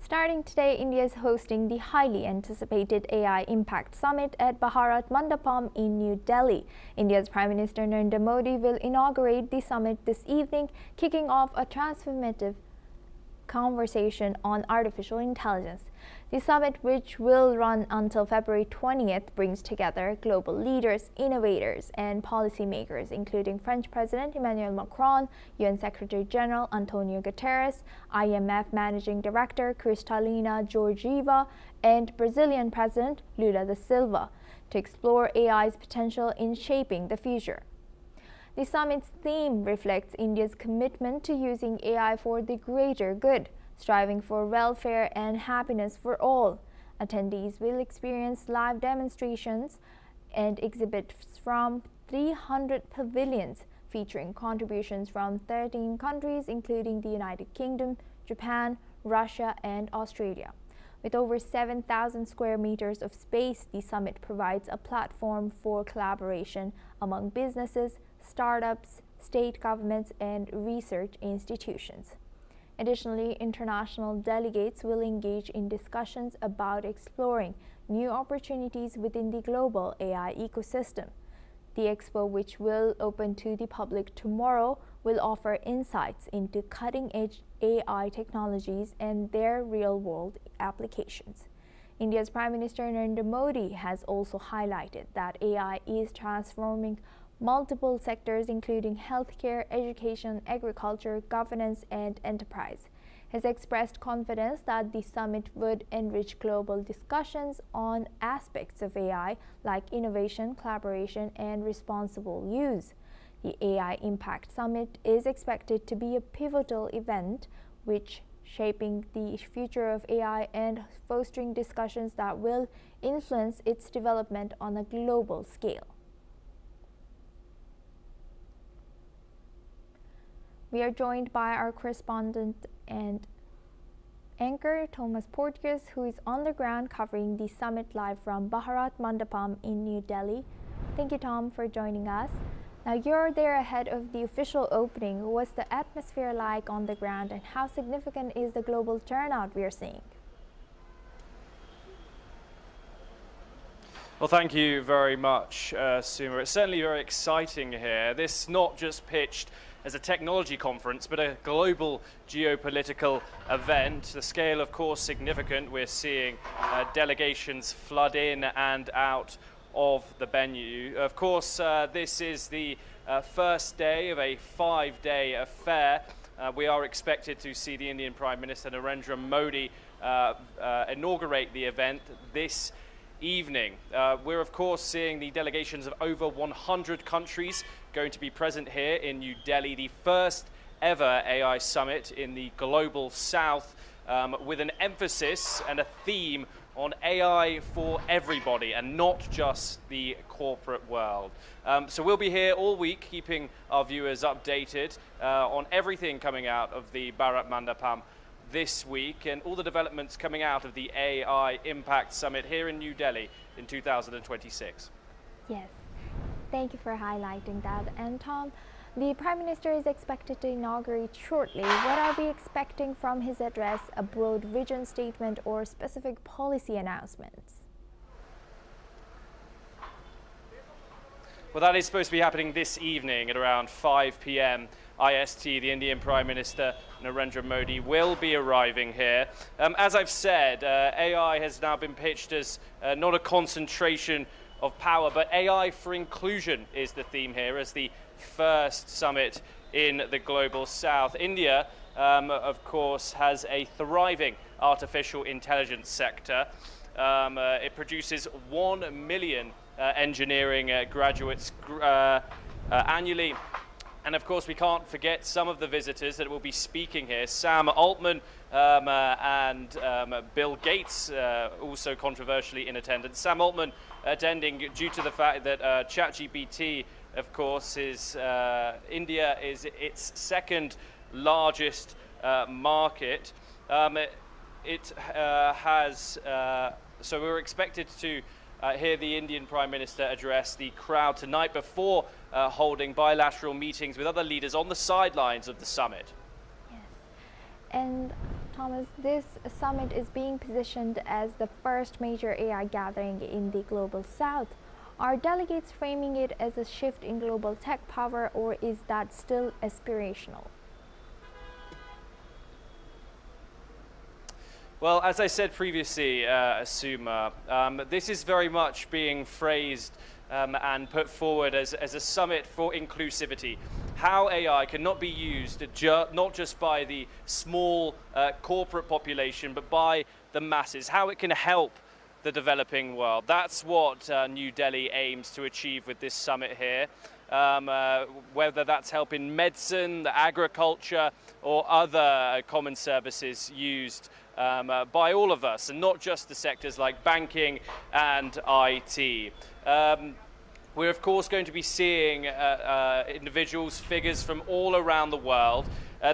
Starting today, India is hosting the highly anticipated AI Impact Summit at Bharat Mandapam in New Delhi. India's Prime Minister Narendra Modi will inaugurate the summit this evening, kicking off a transformative conversation on artificial intelligence. The summit, which will run until February 20th, brings together global leaders, innovators, and policymakers, including French President Emmanuel Macron, UN Secretary General Antonio Guterres, IMF Managing Director Kristalina Georgieva, and Brazilian President Lula da Silva, to explore AI's potential in shaping the future. The summit's theme reflects India's commitment to using AI for the greater good, striving for welfare and happiness for all. Attendees will experience live demonstrations and exhibits from 300 pavilions, featuring contributions from 13 countries, including the United Kingdom, Japan, Russia, and Australia. With over 7,000 square meters of space, the summit provides a platform for collaboration among businesses, startups, state governments, and research institutions. Additionally, international delegates will engage in discussions about exploring new opportunities within the global AI ecosystem. The expo, which will open to the public tomorrow, will offer insights into cutting-edge AI technologies and their real-world applications. India's Prime Minister Narendra Modi has also highlighted that AI is transforming multiple sectors, including healthcare, education, agriculture, governance, and enterprise. He has expressed confidence that the summit would enrich global discussions on aspects of AI like innovation, collaboration, and responsible use. The AI Impact Summit is expected to be a pivotal event which shaping the future of AI and fostering discussions that will influence its development on a global scale. We are joined by our correspondent and anchor, Thomas Porteous, who is on the ground covering the summit live from Bharat Mandapam in New Delhi. Thank you, Tom, for joining us. Now, you're there ahead of the official opening. What's the atmosphere like on the ground, and how significant is the global turnout we are seeing? Well, thank you very much, Suma. It's certainly very exciting here. This not just pitched as a technology conference, but a global geopolitical event. The scale, of course, significant. We're seeing delegations flood in and out of the venue. Of course, this is the first day of a 5-day affair. We are expected to see the Indian Prime Minister Narendra Modi inaugurate the event this evening. We're of course seeing the delegations of over 100 countries going to be present here in New Delhi, the first ever AI summit in the global south, with an emphasis and a theme on AI for everybody and not just the corporate world. So we'll be here all week keeping our viewers updated on everything coming out of the Bharat Mandapam this week and all the developments coming out of the AI Impact Summit here in New Delhi in 2026. Yes, thank you for highlighting that. And Tom, the Prime Minister is expected to inaugurate shortly. What are we expecting from his address? A broad vision statement or specific policy announcements? Well, that is supposed to be happening this evening at around 5 p.m. IST. The Indian Prime Minister Narendra Modi will be arriving here. As I've said, AI has now been pitched as not a concentration of power, but AI for inclusion is the theme here as the first summit in the global south. India, of course, has a thriving artificial intelligence sector. It produces 1 million engineering graduates annually. And of course, we can't forget some of the visitors that will be speaking here. Sam Altman and Bill Gates, also controversially in attendance. Sam Altman attending due to the fact that ChatGPT, of course, is India is its second largest market. So we're expected to hear the Indian Prime Minister address the crowd tonight before holding bilateral meetings with other leaders on the sidelines of the summit. Yes. And Thomas, this summit is being positioned as the first major AI gathering in the global south. Are delegates framing it as a shift in global tech power, or is that still aspirational? Well, as I said previously, Asuma, this is very much being phrased and put forward as a summit for inclusivity. How AI cannot be used not just by the small corporate population, but by the masses. How it can help the developing world. That's what New Delhi aims to achieve with this summit here. Whether that's helping medicine, agriculture, or other common services used by all of us, and not just the sectors like banking and IT. We're of course going to be seeing individuals, figures from all around the world.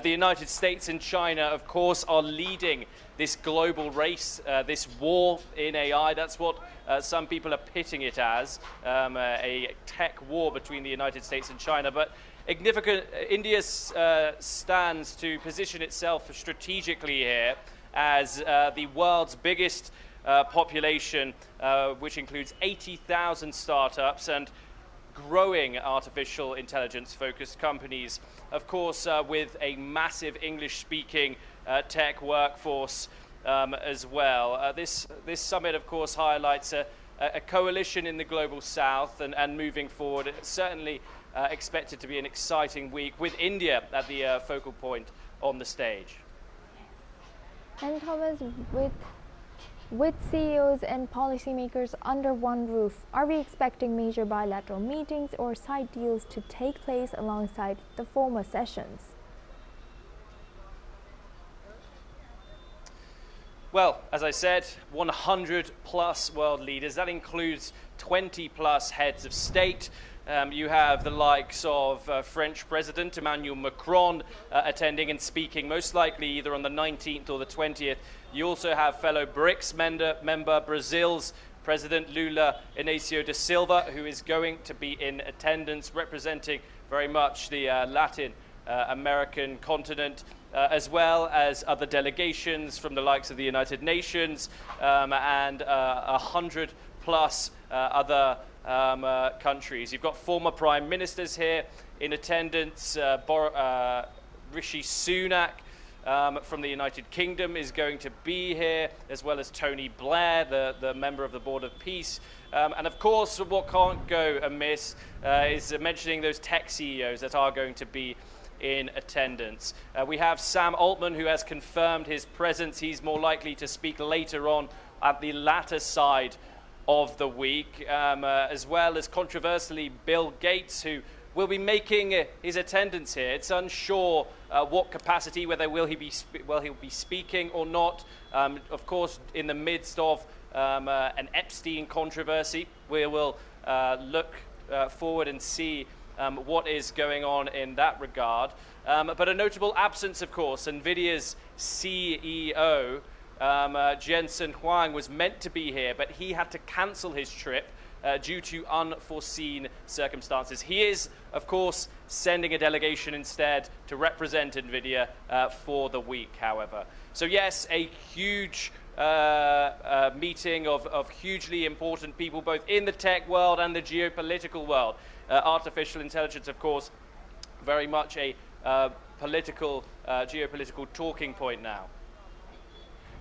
The United States and China, of course, are leading this global race, this war in AI. That's what some people are pitting it as, a tech war between the United States and China. But India stands to position itself strategically here as the world's biggest population, which includes 80,000 startups and growing artificial intelligence-focused companies, of course, with a massive English-speaking tech workforce as well. This summit, of course, highlights a coalition in the global south and moving forward. It's certainly expected to be an exciting week with India at the focal point on the stage. And Thomas, with CEOs and policymakers under one roof, are we expecting major bilateral meetings or side deals to take place alongside the former sessions? Well, as I said, 100 plus world leaders. That includes 20 plus heads of state. You have the likes of French President Emmanuel Macron attending and speaking, most likely either on the 19th or the 20th. You also have fellow BRICS member Brazil's President Lula Inácio da Silva, who is going to be in attendance, representing very much the Latin American continent, as well as other delegations from the likes of the United Nations and 100 plus other countries. You've got former prime ministers here in attendance. Rishi Sunak from the United Kingdom is going to be here, as well as Tony Blair, the member of the Board of Peace. And of course, what can't go amiss is mentioning those tech CEOs that are going to be in attendance. We have Sam Altman, who has confirmed his presence. He's more likely to speak later on at the latter side of the week, as well as controversially Bill Gates, who will be making his attendance here. It's unsure what capacity, whether he'll be speaking or not. Of course, in the midst of an Epstein controversy, we will look forward and see what is going on in that regard. But a notable absence, of course, NVIDIA's CEO, Jensen Huang, was meant to be here, but he had to cancel his trip due to unforeseen circumstances. He is, of course, sending a delegation instead to represent NVIDIA for the week, however. So yes, a huge meeting of hugely important people, both in the tech world and the geopolitical world. Artificial intelligence, of course, very much a political, geopolitical talking point now.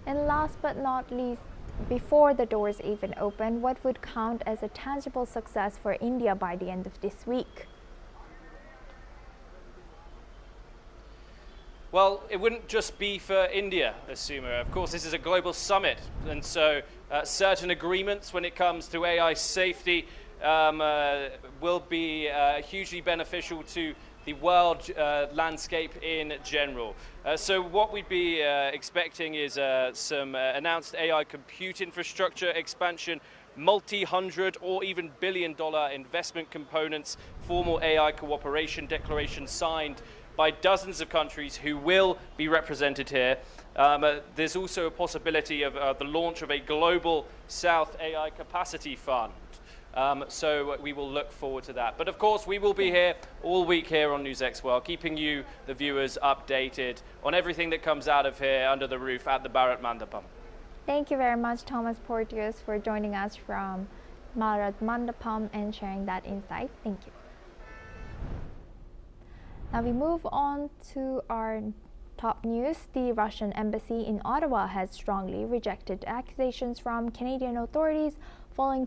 And last but not least, before the doors even open, what would count as a tangible success for India by the end of this week? Well, it wouldn't just be for India, Asuma. Of course, this is a global summit, and so certain agreements when it comes to AI safety will be hugely beneficial to the world landscape in general. So what we'd be expecting is some announced AI compute infrastructure expansion, multi-hundred or even billion-dollar investment components, formal AI cooperation declarations signed by dozens of countries who will be represented here. There's also a possibility of the launch of a global South AI capacity fund. So we will look forward to that. But of course, we will be here all week here on NewsX World, keeping you, the viewers, updated on everything that comes out of here under the roof at the Bharat Mandapam. Thank you very much, Thomas Porteous, for joining us from Bharat Mandapam and sharing that insight. Thank you. Now we move on to our top news. The Russian embassy in Ottawa has strongly rejected accusations from Canadian authorities following